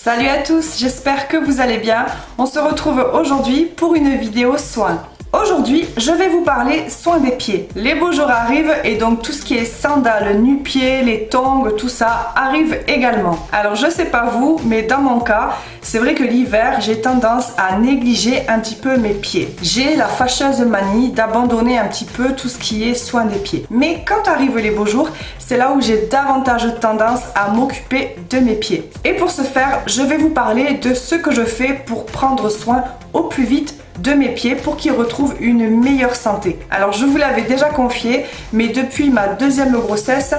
Salut à tous, j'espère que vous allez bien. On se retrouve aujourd'hui pour une vidéo soins. Aujourd'hui, je vais vous parler soins des pieds. Les beaux jours arrivent et donc tout ce qui est sandales, nu-pieds, les tongs, tout ça arrive également. Alors je sais pas vous, mais dans mon cas, c'est vrai que l'hiver, j'ai tendance à négliger un petit peu mes pieds. J'ai la fâcheuse manie d'abandonner un petit peu tout ce qui est soin des pieds. Mais quand arrivent les beaux jours, c'est là où j'ai davantage tendance à m'occuper de mes pieds. Et pour ce faire, je vais vous parler de ce que je fais pour prendre soin au plus vite de mes pieds pour qu'ils retrouvent une meilleure santé. Alors je vous l'avais déjà confié, mais depuis ma deuxième grossesse,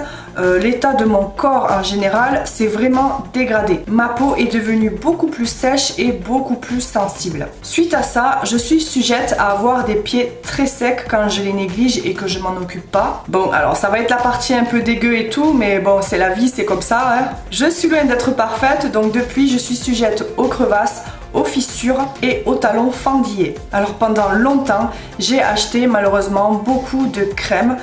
l'état de mon corps en général s'est vraiment dégradé. Ma peau est devenue beaucoup plus sèche et beaucoup plus sensible. Suite à ça, je suis sujette à avoir des pieds très secs quand je les néglige et que je m'en occupe pas. Bon, alors ça va être la partie un peu dégueu et tout, mais bon, c'est la vie, c'est comme ça, hein. Je suis loin d'être parfaite, donc depuis je suis sujette aux crevasses, aux fissures et aux talons fendillés. Alors pendant longtemps, j'ai acheté malheureusement beaucoup de crèmes,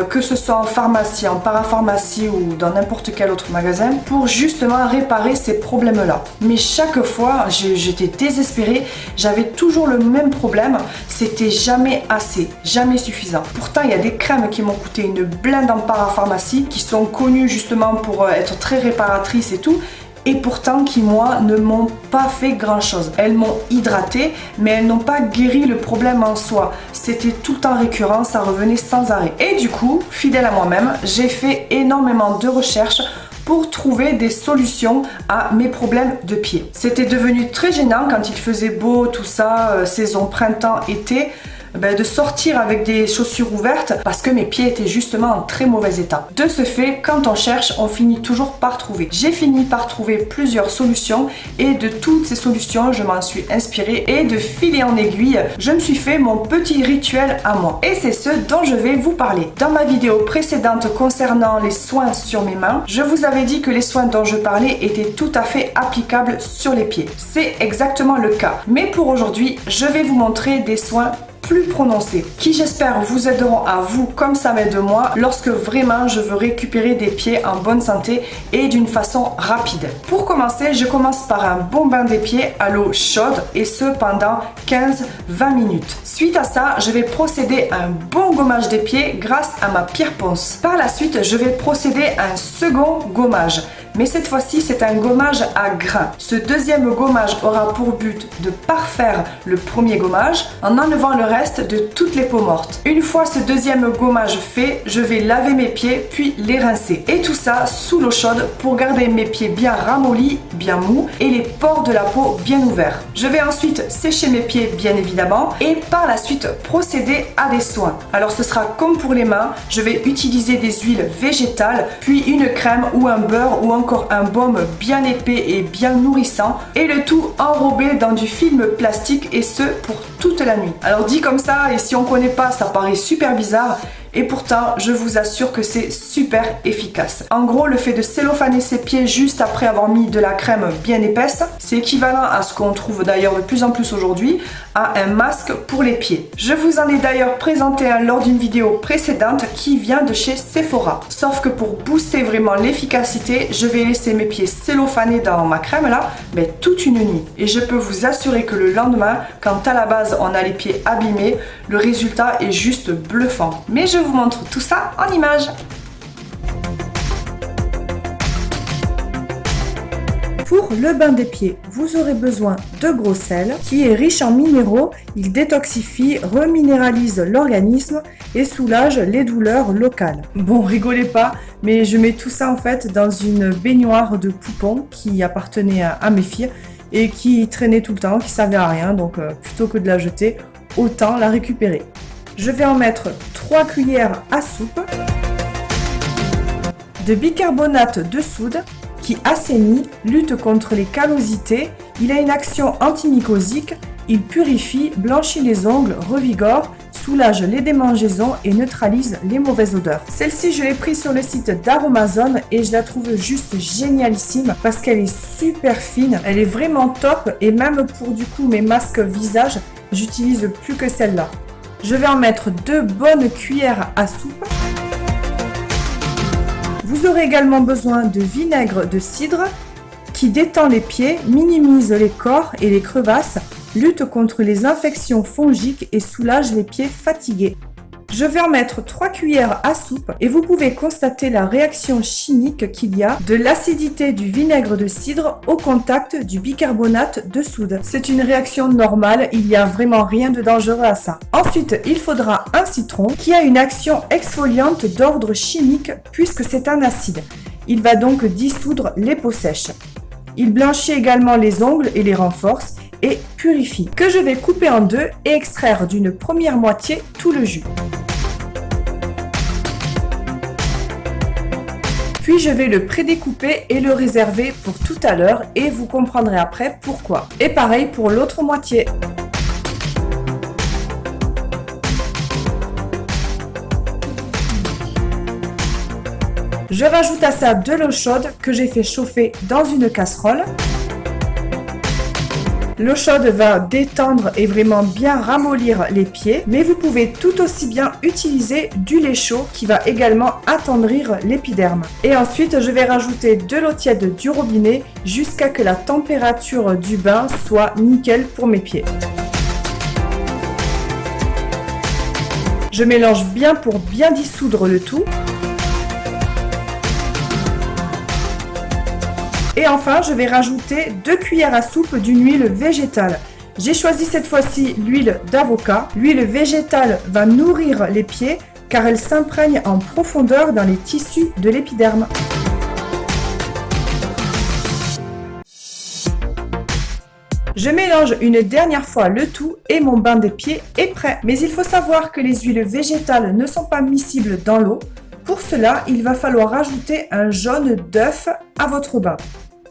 que ce soit en pharmacie, en parapharmacie ou dans n'importe quel autre magasin, pour justement réparer ces problèmes-là. Mais chaque fois, j'étais désespérée, j'avais toujours le même problème, c'était jamais assez, jamais suffisant. Pourtant, il y a des crèmes qui m'ont coûté une blinde en parapharmacie, qui sont connues justement pour être très réparatrices et tout, et pourtant qui moi ne m'ont pas fait grand chose. Elles m'ont hydraté, mais elles n'ont pas guéri le problème en soi. C'était tout le temps récurrent, ça revenait sans arrêt. Et du coup, fidèle à moi-même, j'ai fait énormément de recherches pour trouver des solutions à mes problèmes de pied. C'était devenu très gênant quand il faisait beau, tout ça, saison printemps-été, de sortir avec des chaussures ouvertes parce que mes pieds étaient justement en très mauvais état. De ce fait, quand on cherche, on finit toujours par trouver. J'ai fini par trouver plusieurs solutions et de toutes ces solutions, je m'en suis inspirée et de fil en aiguille, je me suis fait mon petit rituel à moi. Et c'est ce dont je vais vous parler. Dans ma vidéo précédente concernant les soins sur mes mains, je vous avais dit que les soins dont je parlais étaient tout à fait applicables sur les pieds. C'est exactement le cas. Mais pour aujourd'hui, je vais vous montrer des soins plus prononcés, qui j'espère vous aideront à vous comme ça m'aide moi lorsque vraiment je veux récupérer des pieds en bonne santé et d'une façon rapide. Pour commencer, je commence par un bon bain des pieds à l'eau chaude et ce pendant 15-20 minutes. Suite à ça, je vais procéder à un bon gommage des pieds grâce à ma pierre ponce. Par la suite, je vais procéder à un second gommage. Mais cette fois-ci, c'est un gommage à grains. Ce deuxième gommage aura pour but de parfaire le premier gommage en enlevant le reste de toutes les peaux mortes. Une fois ce deuxième gommage fait, je vais laver mes pieds puis les rincer. Et tout ça sous l'eau chaude pour garder mes pieds bien ramollis, bien mous et les pores de la peau bien ouverts. Je vais ensuite sécher mes pieds bien évidemment et par la suite procéder à des soins. Alors ce sera comme pour les mains, je vais utiliser des huiles végétales, puis une crème ou un beurre ou encore un baume bien épais et bien nourrissant et le tout enrobé dans du film plastique et ce pour toute la nuit. Alors dit comme ça et si on connaît pas ça paraît super bizarre et pourtant je vous assure que c'est super efficace. En gros, le fait de cellophaner ses pieds juste après avoir mis de la crème bien épaisse, c'est équivalent à ce qu'on trouve d'ailleurs de plus en plus aujourd'hui, à un masque pour les pieds. Je vous en ai d'ailleurs présenté un lors d'une vidéo précédente qui vient de chez Sephora. Sauf que pour booster vraiment l'efficacité, je vais laisser mes pieds cellophanés dans ma crème là, mais toute une nuit. Et je peux vous assurer que le lendemain, quand à la base on a les pieds abîmés, le résultat est juste bluffant. Mais je vous montre tout ça en images. Pour le bain des pieds, vous aurez besoin de gros sel qui est riche en minéraux. Il détoxifie, reminéralise l'organisme et soulage les douleurs locales. Bon, rigolez pas, mais je mets tout ça en fait dans une baignoire de poupon qui appartenait à mes filles et qui traînait tout le temps, qui servait à rien. Donc plutôt que de la jeter, autant la récupérer. Je vais en mettre 3 cuillères à soupe de bicarbonate de soude qui assainit, lutte contre les callosités, il a une action antimycosique, il purifie, blanchit les ongles, revigore, soulage les démangeaisons et neutralise les mauvaises odeurs. Celle-ci, je l'ai prise sur le site d'Aromazone et je la trouve juste génialissime parce qu'elle est super fine, elle est vraiment top et même pour du coup mes masques visage, j'utilise plus que celle-là. Je vais en mettre 2 bonnes cuillères à soupe. Vous aurez également besoin de vinaigre de cidre qui détend les pieds, minimise les corps et les crevasses, lutte contre les infections fongiques et soulage les pieds fatigués. Je vais en mettre 3 cuillères à soupe et vous pouvez constater la réaction chimique qu'il y a de l'acidité du vinaigre de cidre au contact du bicarbonate de soude. C'est une réaction normale, il n'y a vraiment rien de dangereux à ça. Ensuite, il faudra un citron qui a une action exfoliante d'ordre chimique puisque c'est un acide. Il va donc dissoudre les peaux sèches. Il blanchit également les ongles et les renforce et purifie, que je vais couper en deux et extraire d'une première moitié tout le jus. Puis je vais le prédécouper et le réserver pour tout à l'heure et vous comprendrez après pourquoi. Et pareil pour l'autre moitié. Je rajoute à ça de l'eau chaude que j'ai fait chauffer dans une casserole. L'eau chaude va détendre et vraiment bien ramollir les pieds, mais vous pouvez tout aussi bien utiliser du lait chaud qui va également attendrir l'épiderme. Et ensuite, je vais rajouter de l'eau tiède du robinet jusqu'à que la température du bain soit nickel pour mes pieds. Je mélange bien pour bien dissoudre le tout. Et enfin, je vais rajouter 2 cuillères à soupe d'une huile végétale. J'ai choisi cette fois-ci l'huile d'avocat. L'huile végétale va nourrir les pieds car elle s'imprègne en profondeur dans les tissus de l'épiderme. Je mélange une dernière fois le tout et mon bain des pieds est prêt. Mais il faut savoir que les huiles végétales ne sont pas miscibles dans l'eau. Pour cela, il va falloir ajouter un jaune d'œuf à votre bain.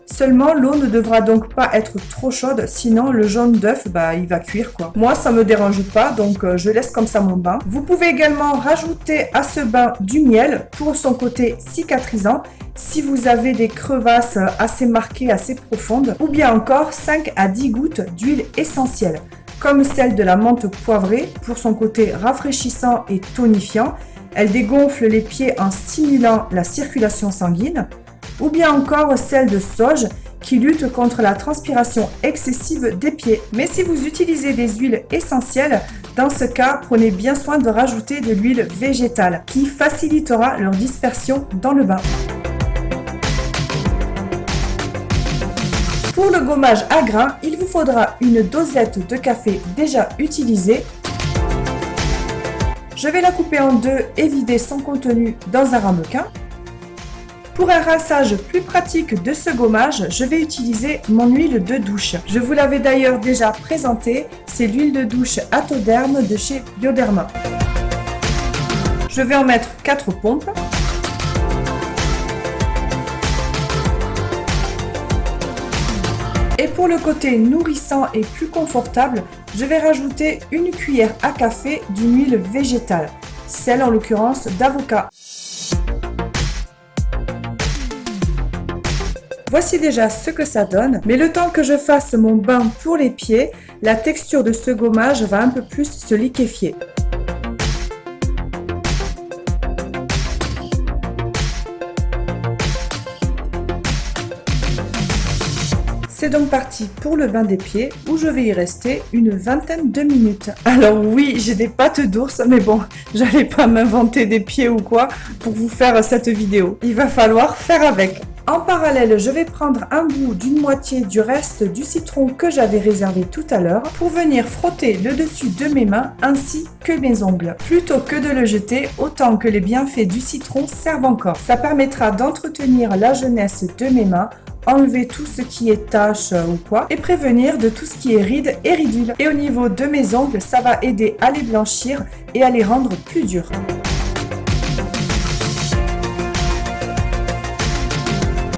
Seulement, l'eau ne devra donc pas être trop chaude, sinon le jaune d'œuf, il va cuire quoi. Moi, ça me dérange pas, donc je laisse comme ça mon bain. Vous pouvez également rajouter à ce bain du miel pour son côté cicatrisant, si vous avez des crevasses assez marquées, assez profondes, ou bien encore 5 à 10 gouttes d'huile essentielle, comme celle de la menthe poivrée pour son côté rafraîchissant et tonifiant. Elle dégonfle les pieds en stimulant la circulation sanguine, ou bien encore celle de sauge qui lutte contre la transpiration excessive des pieds. Mais si vous utilisez des huiles essentielles, dans ce cas, prenez bien soin de rajouter de l'huile végétale qui facilitera leur dispersion dans le bain. Pour le gommage à grains, il vous faudra une dosette de café déjà utilisée. Je vais la couper en deux et vider son contenu dans un ramequin. Pour un rinçage plus pratique de ce gommage, je vais utiliser mon huile de douche. Je vous l'avais d'ailleurs déjà présentée, c'est l'huile de douche Atoderm de chez Bioderma. Je vais en mettre 4 pompes. Et pour le côté nourrissant et plus confortable, je vais rajouter une cuillère à café d'une huile végétale, celle en l'occurrence d'avocat. Voici déjà ce que ça donne, mais le temps que je fasse mon bain pour les pieds, la texture de ce gommage va un peu plus se liquéfier. C'est donc parti pour le bain des pieds où je vais y rester une vingtaine de minutes. Alors oui, j'ai des pattes d'ours, mais bon, j'allais pas m'inventer des pieds ou quoi pour vous faire cette vidéo. Il va falloir faire avec. En parallèle, je vais prendre un bout d'une moitié du reste du citron que j'avais réservé tout à l'heure pour venir frotter le dessus de mes mains ainsi que mes ongles. Plutôt que de le jeter, autant que les bienfaits du citron servent encore. Ça permettra d'entretenir la jeunesse de mes mains, enlever tout ce qui est taches ou quoi et prévenir de tout ce qui est rides et ridules. Et au niveau de mes ongles, ça va aider à les blanchir et à les rendre plus durs.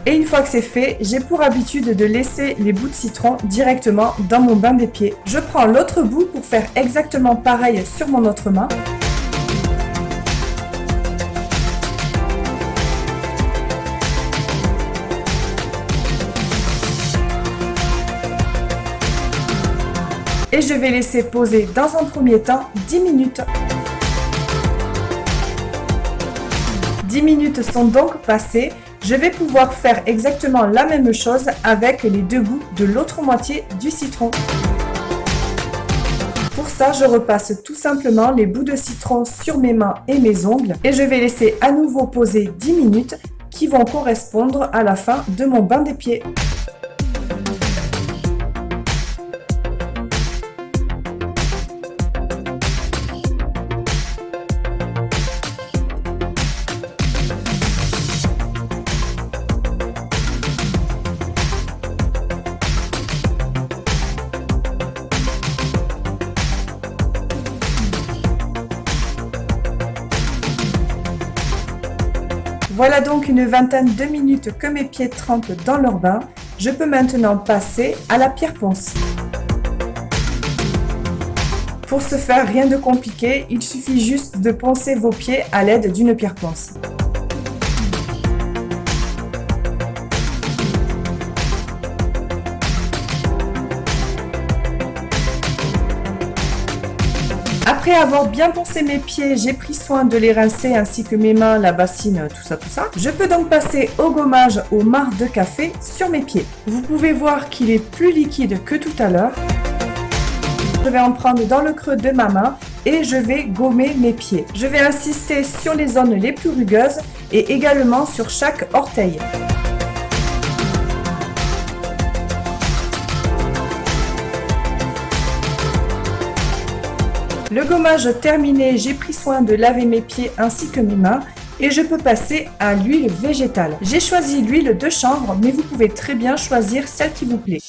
Et une fois que c'est fait, j'ai pour habitude de laisser les bouts de citron directement dans mon bain des pieds. Je prends l'autre bout pour faire exactement pareil sur mon autre main. Et je vais laisser poser dans un premier temps 10 minutes. 10 minutes sont donc passées. Je vais pouvoir faire exactement la même chose avec les deux bouts de l'autre moitié du citron. Pour ça, je repasse tout simplement les bouts de citron sur mes mains et mes ongles et je vais laisser à nouveau poser 10 minutes qui vont correspondre à la fin de mon bain des pieds. Voilà donc une vingtaine de minutes que mes pieds trempent dans leur bain. Je peux maintenant passer à la pierre ponce. Pour ce faire, rien de compliqué, il suffit juste de poncer vos pieds à l'aide d'une pierre ponce. Après avoir bien poncé mes pieds, j'ai pris soin de les rincer ainsi que mes mains, la bassine, tout ça. Je peux donc passer au gommage au marc de café sur mes pieds. Vous pouvez voir qu'il est plus liquide que tout à l'heure. Je vais en prendre dans le creux de ma main et je vais gommer mes pieds. Je vais insister sur les zones les plus rugueuses et également sur chaque orteil. Le gommage terminé, j'ai pris soin de laver mes pieds ainsi que mes mains et je peux passer à l'huile végétale. J'ai choisi l'huile de chanvre, mais vous pouvez très bien choisir celle qui vous plaît.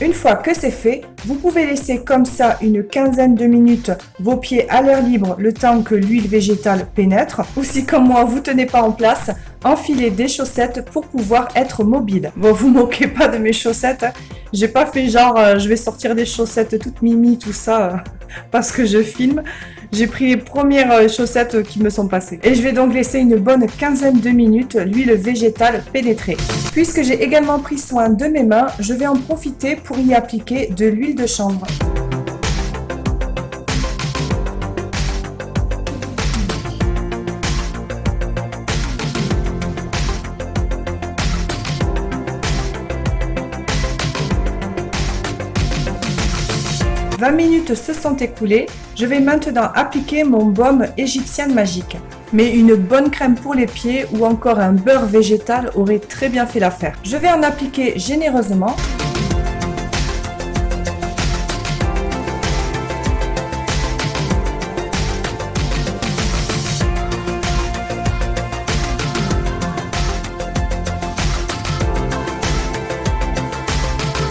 Une fois que c'est fait, vous pouvez laisser comme ça une quinzaine de minutes vos pieds à l'air libre le temps que l'huile végétale pénètre. Ou si comme moi vous tenez pas en place, enfilez des chaussettes pour pouvoir être mobile. Bon, vous moquez pas de mes chaussettes, hein. J'ai pas fait genre je vais sortir des chaussettes toutes mimi tout ça parce que je filme. J'ai pris les premières chaussettes qui me sont passées. Et je vais donc laisser une bonne quinzaine de minutes l'huile végétale pénétrer. Puisque j'ai également pris soin de mes mains, je vais en profiter pour y appliquer de l'huile de chanvre. « 20 minutes se sont écoulées, je vais maintenant appliquer mon baume égyptienne magique. Mais une bonne crème pour les pieds ou encore un beurre végétal aurait très bien fait l'affaire. Je vais en appliquer généreusement.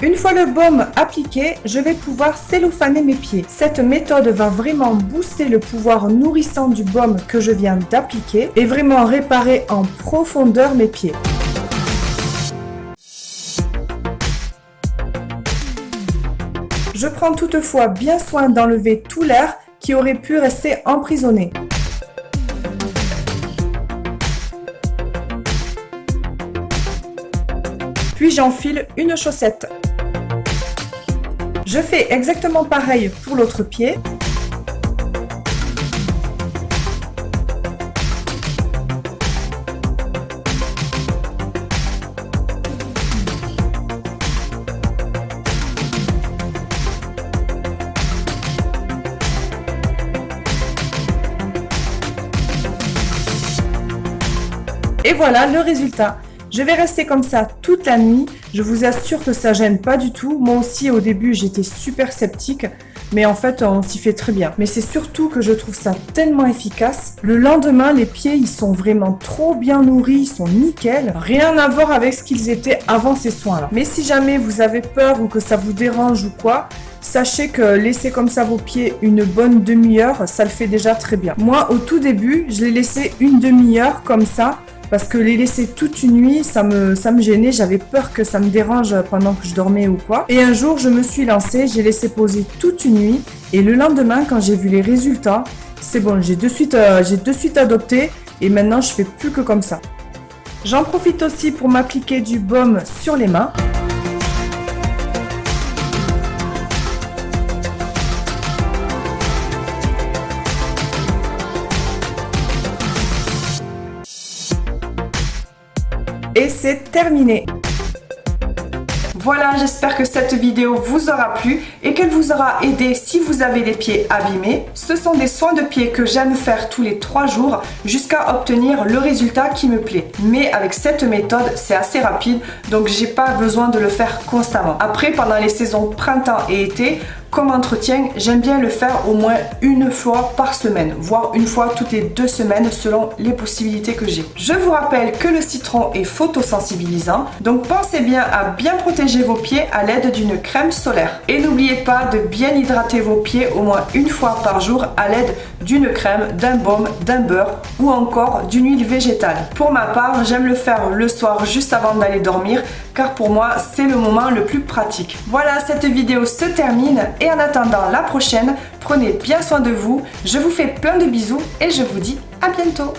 Une fois le baume appliqué, je vais pouvoir cellophaner mes pieds. Cette méthode va vraiment booster le pouvoir nourrissant du baume que je viens d'appliquer et vraiment réparer en profondeur mes pieds. Je prends toutefois bien soin d'enlever tout l'air qui aurait pu rester emprisonné. Puis j'enfile une chaussette. Je fais exactement pareil pour l'autre pied. Et voilà le résultat. Je vais rester comme ça toute la nuit. Je vous assure que ça gêne pas du tout. Moi aussi au début j'étais super sceptique. Mais en fait on s'y fait très bien. Mais c'est surtout que je trouve ça tellement efficace. Le lendemain les pieds ils sont vraiment trop bien nourris. Ils sont nickel. Rien à voir avec ce qu'ils étaient avant ces soins là. Mais si jamais vous avez peur ou que ça vous dérange ou quoi, sachez que laisser comme ça vos pieds une bonne demi-heure, ça le fait déjà très bien. Moi au tout début je les laissais une demi-heure comme ça. Parce que les laisser toute une nuit, ça me gênait, j'avais peur que ça me dérange pendant que je dormais ou quoi. Et un jour, je me suis lancée, j'ai laissé poser toute une nuit. Et le lendemain, quand j'ai vu les résultats, c'est bon, j'ai de suite adopté. Et maintenant, je fais plus que comme ça. J'en profite aussi pour m'appliquer du baume sur les mains. Et c'est terminé. Voilà, j'espère que cette vidéo vous aura plu et qu'elle vous aura aidé si vous avez des pieds abîmés. Ce sont des soins de pieds que j'aime faire tous les 3 jours jusqu'à obtenir le résultat qui me plaît. Mais avec cette méthode, c'est assez rapide, donc j'ai pas besoin de le faire constamment. Après, pendant les saisons printemps et été, comme entretien, j'aime bien le faire au moins une fois par semaine, voire une fois toutes les 2 semaines selon les possibilités que j'ai. Je vous rappelle que le citron est photosensibilisant, donc pensez bien à bien protéger vos pieds à l'aide d'une crème solaire. Et n'oubliez pas de bien hydrater vos pieds au moins une fois par jour à l'aide d'une crème, d'un baume, d'un beurre ou encore d'une huile végétale. Pour ma part, j'aime le faire le soir juste avant d'aller dormir, car pour moi, c'est le moment le plus pratique. Voilà, cette vidéo se termine. Et en attendant la prochaine, prenez bien soin de vous, je vous fais plein de bisous et je vous dis à bientôt.